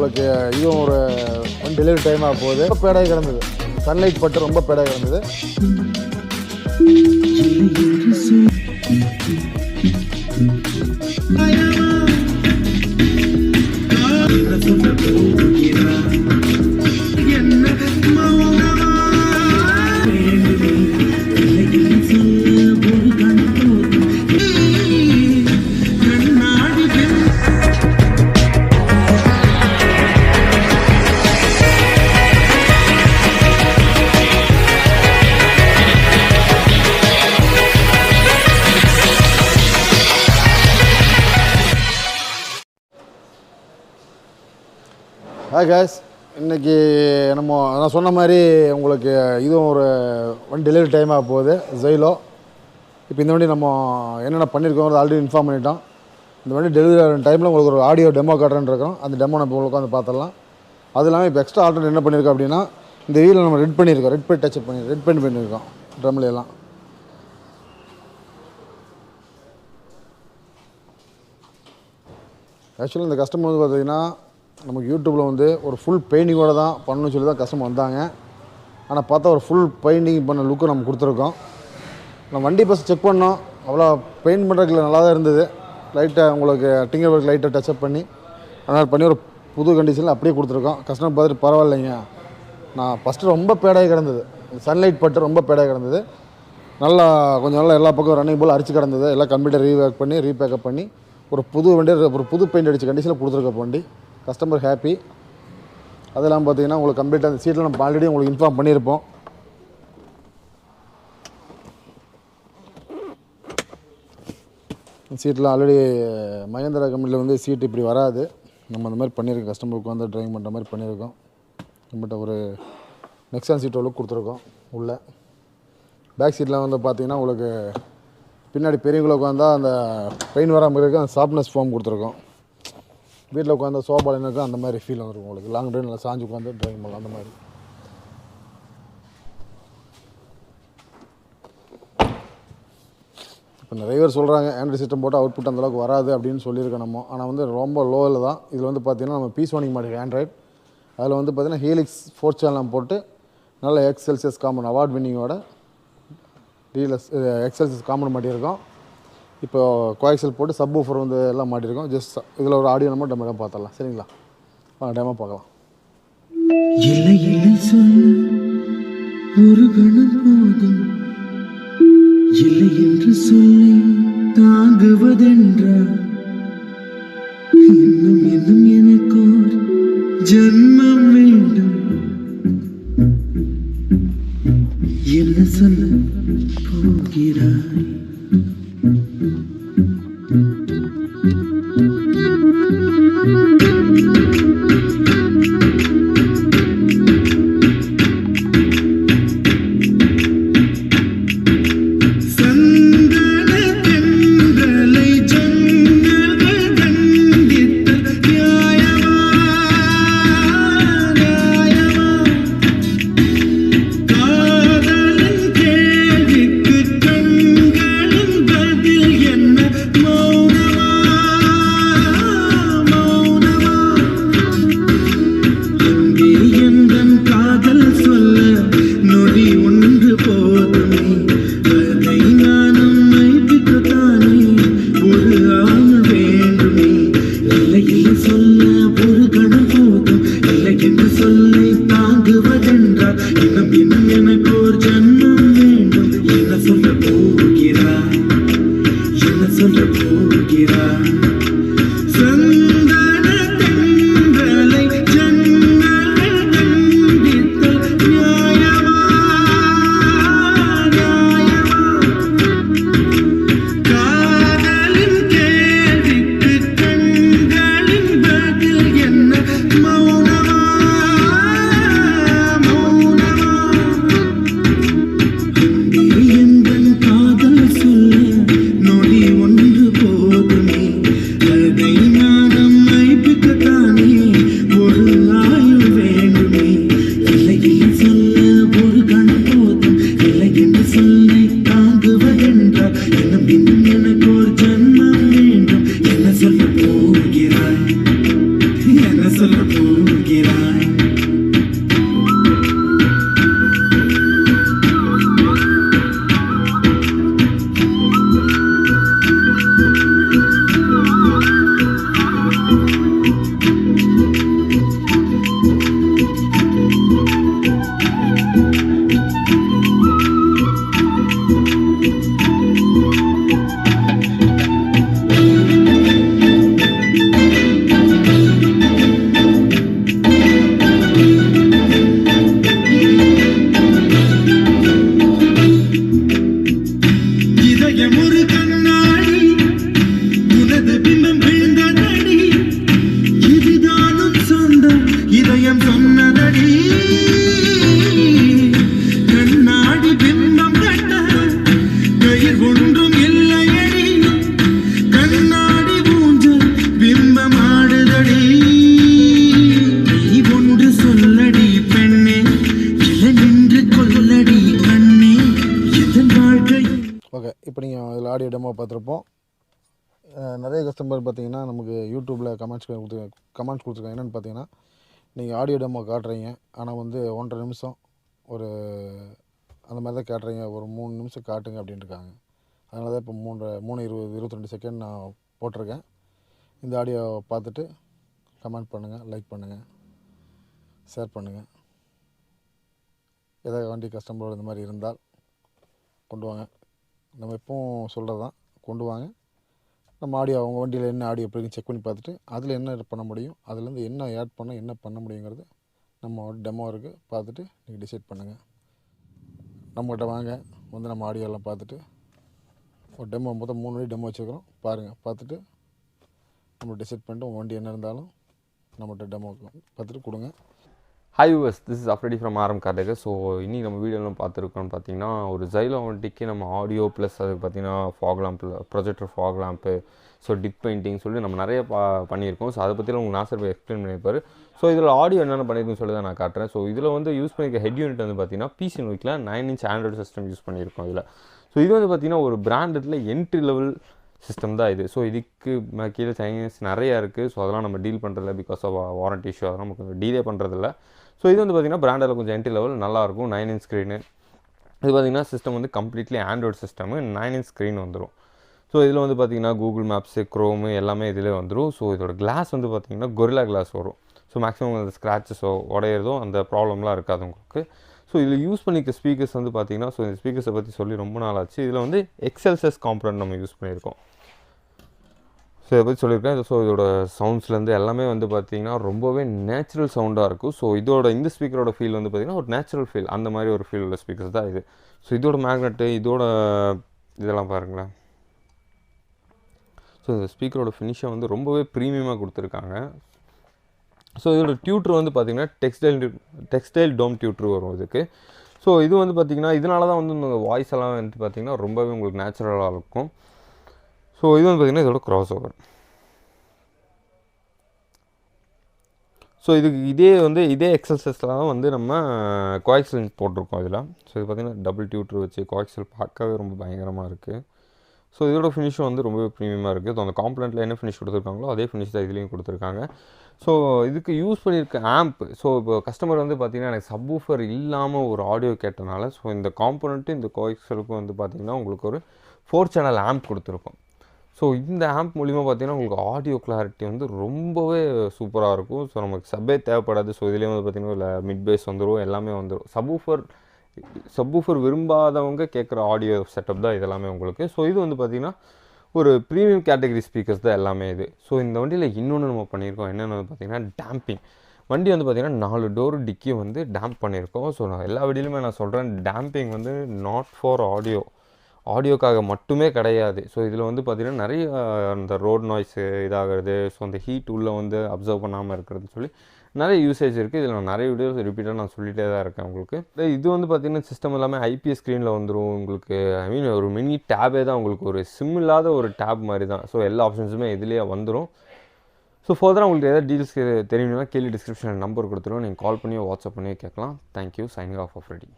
உங்களுக்கு இதுவும் ஒரு டெலிவரி டைமாக போகுது. ரொம்ப பேடாக கிடந்தது, சன்லைட் பட்டு ரொம்ப பேடாக கிடந்தது. ஹாய் காய்ஸ், இன்றைக்கி நான் சொன்ன மாதிரி உங்களுக்கு இதுவும் ஒரு டெலிவரி டைமாக போகுது, xylo. இப்போ இந்த வண்டி நம்ம என்னென்ன பண்ணியிருக்கோங்கிறது ஆல்ரெடி இன்ஃபார்ம் பண்ணிட்டோம். இந்த வண்டி டெலிவரி ஆகிற டைமில் உங்களுக்கு ஒரு ஆடியோ டெமோ காட்டுறேன்னு இருக்கோம். அந்த டெமோ நம்ம உங்களுக்கு வந்து பார்த்துடலாம். அது இல்லாமல் இப்போ எக்ஸ்ட்ரா ஆல்ரெடி என்ன பண்ணியிருக்கோம் அப்படின்னா, இந்த வீலில் நம்ம ரெட் பண்ணியிருக்கோம், ரெட் பெயிண்ட் பண்ணியிருக்கோம் ட்ரம்லாம். ஆக்சுவலாக இந்த கஸ்டமர் வந்து பார்த்திங்கன்னா நமக்கு யூடியூப்பில் வந்து ஒரு ஃபுல் பெயிண்டிங்கோடு தான் பண்ணணும்னு சொல்லி தான் கஸ்டமர் வந்தாங்க. ஆனால் பார்த்தா ஒரு ஃபுல் பெயிண்டிங் பண்ண லுக்கு நம்ம கொடுத்துருக்கோம். நம்ம வண்டி பஸ் செக் பண்ணோம், அவ்வளோ பெயிண்ட் பண்ணுறதுக்கு நல்லா தான் இருந்தது. லைட்டாக உங்களுக்கு டிங்கர் ஒர்க் லைட்டாக டச்சப் பண்ணி அதனால் பண்ணி ஒரு புது கண்டிஷனில் அப்படியே கொடுத்துருக்கோம். கஸ்டமர் பார்த்துட்டு பரவாயில்லைங்க, நான் ஃபஸ்ட்டு ரொம்ப பேடாகி கிடந்தது, சன்லைட் பட்டு ரொம்ப பேடாகி கிடந்தது. நல்லா கொஞ்சம் நல்லா எல்லா பக்கம் ரன்னிங் போல் அரிச்சு கிடந்தது. எல்லாம் கம்ப்ளீட்டாக ரீவேக் பண்ணி ரீபேக்கப் பண்ணி ஒரு புது வண்டி, ஒரு புது பெயிண்ட் அடித்த கண்டிஷனில் கொடுத்துருக்க வண்டி. Customer happy. அதெல்லாம் பார்த்தீங்கன்னா உங்களுக்கு கம்ப்ளீட்டாக அந்த சீட்டில் நம்ம ஆல்ரெடி உங்களுக்கு இன்ஃபார்ம் பண்ணியிருப்போம். சீட்டில் ஆல்ரெடி மஹிந்திரா கம்பெனியில் வந்து சீட்டு இப்படி வராது, நம்ம அந்த மாதிரி பண்ணியிருக்கோம். கஸ்டமருக்கு வந்து ட்ரைவிங் பண்ணுற மாதிரி பண்ணியிருக்கோம். நம்மகிட்ட ஒரு நெக்ஸான் சீட் அளவுக்கு கொடுத்துருக்கோம். உள்ளே பேக் சீட்டில் வந்து பார்த்தீங்கன்னா உங்களுக்கு பின்னாடி பெரியவங்களுக்கு உட்காந்தா அந்த பெயின் வராமல் இருக்க அந்த சாஃப்ட்னஸ் ஃபார்ம் கொடுத்துருக்கோம். வீட்டில் உட்காந்து சோபாவில் எனக்கு அந்த மாதிரி ஃபீல் வந்துருக்கும். உங்களுக்கு லாங் ட்ரைவ் நல்லா சாஞ்சு உட்காந்து ட்ரைவிங் பண்ணலாம். அந்த மாதிரி இப்போ இந்த டிரைவர் சொல்கிறாங்க ஆண்ட்ராய்டு சிஸ்டம் போட்டு அவுட்புட் அந்தளவுக்கு வராது அப்படின்னு சொல்லியிருக்கோம் நம்ம. ஆனால் வந்து ரொம்ப லோவில் தான். இதில் வந்து பார்த்திங்கன்னா நம்ம பீஸ் வாங்கிக்க மாட்டேங்க ஆண்ட்ராய்டு. அதில் வந்து பார்த்திங்கன்னா ஹீலிக்ஸ் 4 சேனல் போட்டு நல்ல எக்ஸெல்சியஸ் காமன் அவார்ட் வின்னிங்கோட எக்ஸெல்சியஸ் காமன் மாட்டியிருக்கோம். இப்போ கோஎக்சல் போட்டு சப்-wofer வந்து எல்லாம் மாட்டியிருக்கோம். ஜஸ்ட் இதில் ஒரு ஆடியோ நம்ம டெமோ பார்த்துடலாம். சரிங்களா, டெமோ பார்க்கலாம். இல்லை இல்லை சொல்ல ஒரு கணம் போதும், இல்லை என்று சொல்லி தாங்குவதென்றா, இன்னும் இன்னும் எனக்கோர் ஜன்மம் வேண்டும், என்ன சொல்ல போகிறாய்? சொல்ல போகிறாய், என்ன சொல்ல போகிறாய்? பார்த்துருப்போம். நிறைய கஸ்டமர் பார்த்தீங்கன்னா நமக்கு யூடியூப்பில் கமெண்ட்ஸ் கொடுத்துருக்காங்க. என்னென்னு பார்த்தீங்கன்னா, நீங்கள் ஆடியோ டெமோ காட்டுறீங்க, ஆனால் வந்து 1.5 நிமிஷம் ஒரு அந்த மாதிரி தான் காட்டுறீங்க, ஒரு 3 நிமிஷம் காட்டுங்க அப்படின்ட்டுருக்காங்க. அதனால தான் இப்போ 3:22 செகண்ட் நான் போட்டிருக்கேன். இந்த ஆடியோ பார்த்துட்டு கமெண்ட் பண்ணுங்கள், லைக் பண்ணுங்கள், ஷேர் பண்ணுங்கள். ஏதாவது வண்டி கஸ்டமரோட இந்த மாதிரி இருந்தால் கொண்டு வாங்க. நம்ம எப்பவும் சொல்கிறது தான், கொண்டு வாங்க. நம்ம ஆடியோ அவங்க வண்டியில் என்ன ஆடியோ எப்படி செக் பண்ணி பார்த்துட்டு அதில் என்ன பண்ண முடியும், அதுலேருந்து என்ன ஆட் பண்ண என்ன பண்ண முடியுங்கிறது நம்ம டெமோ இருக்குது, பார்த்துட்டு நீங்கள் டிசைட் பண்ணுங்கள். நம்மகிட்ட வாங்க, வந்து நம்ம ஆடியோலாம் பார்த்துட்டு ஒரு டெமோ மொத்தம் 3 வண்டி டெமோ வச்சுருக்கிறோம். பாருங்கள், பார்த்துட்டு நம்ம டிசைட் பண்ணிட்டு உங்கள் வண்டி என்ன இருந்தாலும் நம்மகிட்ட டெமோ பார்த்துட்டு கொடுங்க. Hi viewers, this is Afredi from REVAMP. So இன்றைக்கி நம்ம வீடியோவில் பார்த்துருக்கோம்னு பார்த்தீங்கன்னா, ஒரு xylo வண்டிக்கு நம்ம ஆடியோ ப்ளஸ் அதுக்கு பார்த்தீங்கன்னா fog lamp, projector fog lamp, so dip painting சொல்லி நம்ம நிறைய பண்ணியிருக்கோம். ஸோ அதை பற்றிலாம் உங்களுக்கு நாசர் எக்ஸ்பிளைன் பண்ணியிருப்பார். ஸோ இதில் ஆடியோ என்னென்ன பண்ணியிருக்குன்னு சொல்லி தான் நான் காட்டுறேன். ஸோ இதில் வந்து யூஸ் பண்ணியிருக்க ஹெட் யூனிட் வந்து பார்த்தீங்கன்னா பிசி நோக்கில் 9 inch ஆண்ட்ராய்டு சிஸ்டம் யூஸ் பண்ணியிருக்கோம் இதில். ஸோ இது வந்து பார்த்திங்கன்னா ஒரு பிராண்டடில் என்ட்ரி லெவல் சிஸ்டம் தான் இது. ஸோ இதுக்கு கீழே சைனீஸ் நிறையா இருக்குது. ஸோ அதெல்லாம் நம்ம டீல் பண்ணுறதில்ல, பிகாஸ் ஆஃப் வாரண்டி இஷ்யூ, அதெல்லாம் நமக்கு டீலே பண்ணுறதில்ல. ஸோ இது வந்து பார்த்திங்கன்னா பிராண்டில் கொஞ்சம் என்ட்ரி லெவல் நல்லாயிருக்கும். 9 inch ஸ்க்ரீனு. இது பார்த்திங்கன்னா சிஸ்டம் வந்து completely Android system, 9 inch screen வந்துடும். ஸோ இதில் வந்து பார்த்திங்கன்னா கூகுள் மேப்ஸு, க்ரோமு எல்லாமே இதிலே வந்துடும். ஸோ இதோட கிளாஸ் வந்து பார்த்திங்கன்னா கொரில்லா கிளாஸ் வரும். ஸோ மேக்ஸிமம் அந்த ஸ்க்ராச்சஸோ உடையிறதோ அந்த ப்ராப்ளம்லாம் இருக்காது உங்களுக்கு. ஸோ இதில் யூஸ் பண்ணிக்க ஸ்பீக்கர்ஸ் வந்து பார்த்திங்கன்னா, ஸோ இந்த ஸ்பீக்கர்ஸை பற்றி சொல்லி ரொம்ப நாள் ஆச்சு. இதில் வந்து எக்ஸ்எல்எஸ் காம்பனன்ட் நம்ம யூஸ் பண்ணியிருக்கோம். ஸோ இதை பற்றி சொல்லியிருக்கேன். ஸோ இதோட சவுண்ட்ஸ்லேருந்து எல்லாமே வந்து பார்த்திங்கன்னா ரொம்பவே நேச்சுரல் சவுண்டாக இருக்கும். ஸோ இந்த ஸ்பீக்கரோட ஃபீல் வந்து பார்த்திங்கன்னா ஒரு நேச்சுரல் ஃபீல், அந்த மாதிரி ஒரு ஃபீல் உள்ள ஸ்பீக்கர்ஸ் தான் இது. ஸோ இதோட மேக்னெட்டு, இதெல்லாம் பாருங்களேன். ஸோ இந்த ஸ்பீக்கரோட ஃபினிஷை வந்து ரொம்பவே ப்ரீமியமாக கொடுத்துருக்காங்க. ஸோ இதோட டியூட்ரு வந்து பார்த்திங்கன்னா டெக்ஸ்டைல் டோம் டியூட்ரு வரும் இதுக்கு. ஸோ இது வந்து பார்த்திங்கன்னா இதனால தான் வந்து உங்கள் வாய்ஸ் எல்லாம் வந்து பார்த்திங்கன்னா ரொம்பவே உங்களுக்கு நேச்சுரலாக இருக்கும். ஸோ இது வந்து பார்த்திங்கன்னா இதோட க்ராஸ் ஓவர். ஸோ இதே எக்ஸல்ஸில் தான் வந்து நம்ம கோஆக்சியல் போட்டிருக்கோம் இதில். ஸோ இது பார்த்திங்கன்னா டபுள் டியூட்ரு வச்சு கோஆக்சியல் பார்க்கவே ரொம்ப பயங்கரமாக இருக்குது. ஸோ இதோட ஃபினிஷும் வந்து ரொம்பவே ப்ரீமியமாக இருக்குது. ஸோ அந்த காம்பனண்ட்டில் என்ன ஃபினிஷ் கொடுத்துருக்காங்களோ அதே ஃபினிஷ் தான் இதுலேயும் கொடுத்துருக்காங்க. ஸோ இதுக்கு யூஸ் பண்ணியிருக்க ஆம்ப், ஸோ இப்போ கஸ்டமர் வந்து பார்த்திங்கன்னா எனக்கு சப்-வூஃபர் இல்லாமல் ஒரு ஆடியோ கேட்டனால, ஸோ இந்த காம்பனண்ட்டு இந்த கோஆக்சியலுக்கும் வந்து பார்த்திங்கன்னா உங்களுக்கு ஒரு 4 channel ஆம்ப் கொடுத்துருக்கோம். ஸோ இந்த ஆம்ப் மூலிமா பார்த்திங்கன்னா உங்களுக்கு ஆடியோ கிளாரிட்டி வந்து ரொம்பவே சூப்பராக இருக்கும். ஸோ நமக்கு சப்பே தேவைப்படாது. ஸோ இதுலேயே வந்து பார்த்திங்கன்னா இல்லை மிட் பேஸ் வந்துடும், எல்லாமே வந்துடும். சப்-வூஃபர் விரும்பாதவங்க கேட்குற ஆடியோ செட்டப் தான் இதெல்லாமே உங்களுக்கு. ஸோ இது வந்து பார்த்திங்கன்னா ஒரு ப்ரீமியம் கேட்டகரி ஸ்பீக்கர்ஸ் தான் எல்லாமே இது. ஸோ இந்த வண்டியில் இன்னொன்று நம்ம பண்ணியிருக்கோம். என்னென்னு வந்து பார்த்திங்கன்னா டேம்பிங். வண்டி வந்து பார்த்திங்கன்னா 4 டோர் டிக்கி வந்து டேம்ப் பண்ணியிருக்கோம். ஸோ நான் எல்லா வண்டியிலுமே நான் சொல்கிறேன், டேம்பிங் வந்து நாட் ஃபார் ஆடியோக்காக மட்டுமே கிடையாது. ஸோ இதில் வந்து பார்த்திங்கன்னா நிறைய அந்த ரோட் நாய்ஸு இதாகிறது, ஸோ அந்த ஹீட் உள்ளே வந்து அப்சர்வ் பண்ணாமல் இருக்கிறதுன்னு சொல்லி நிறைய யூசேஜ் இருக்குது. இதில் நான் நிறைய வீடியோஸ் ரிப்பீட்டாக நான் சொல்லிகிட்டே தான் இருக்கேன் உங்களுக்கு. இது வந்து பார்த்திங்கன்னா சிஸ்டம் எல்லாமே ஐபிஎஸ் ஸ்க்ரீனில் வந்துடும் உங்களுக்கு. ஒரு மினி டேபே தான் உங்களுக்கு, ஒரு சிம் இல்லாத ஒரு டேப் மாதிரி தான். ஸோ எல்லா ஆப்ஷன்ஸுமே இதுலேயே வந்துடும். ஸோ ஃபர்தராக உங்களுக்கு ஏதாவது டீட்டெயில்ஸ் தெரியணும்னா கீழே டிஸ்கிரிப்ஷனில் நம்பர் கொடுத்துருவோம், நீங்கள் கால் பண்ணியோ வாட்ஸ்அப் பண்ணியோ கேட்கலாம். தேங்க்யூ. Signing off Afredi.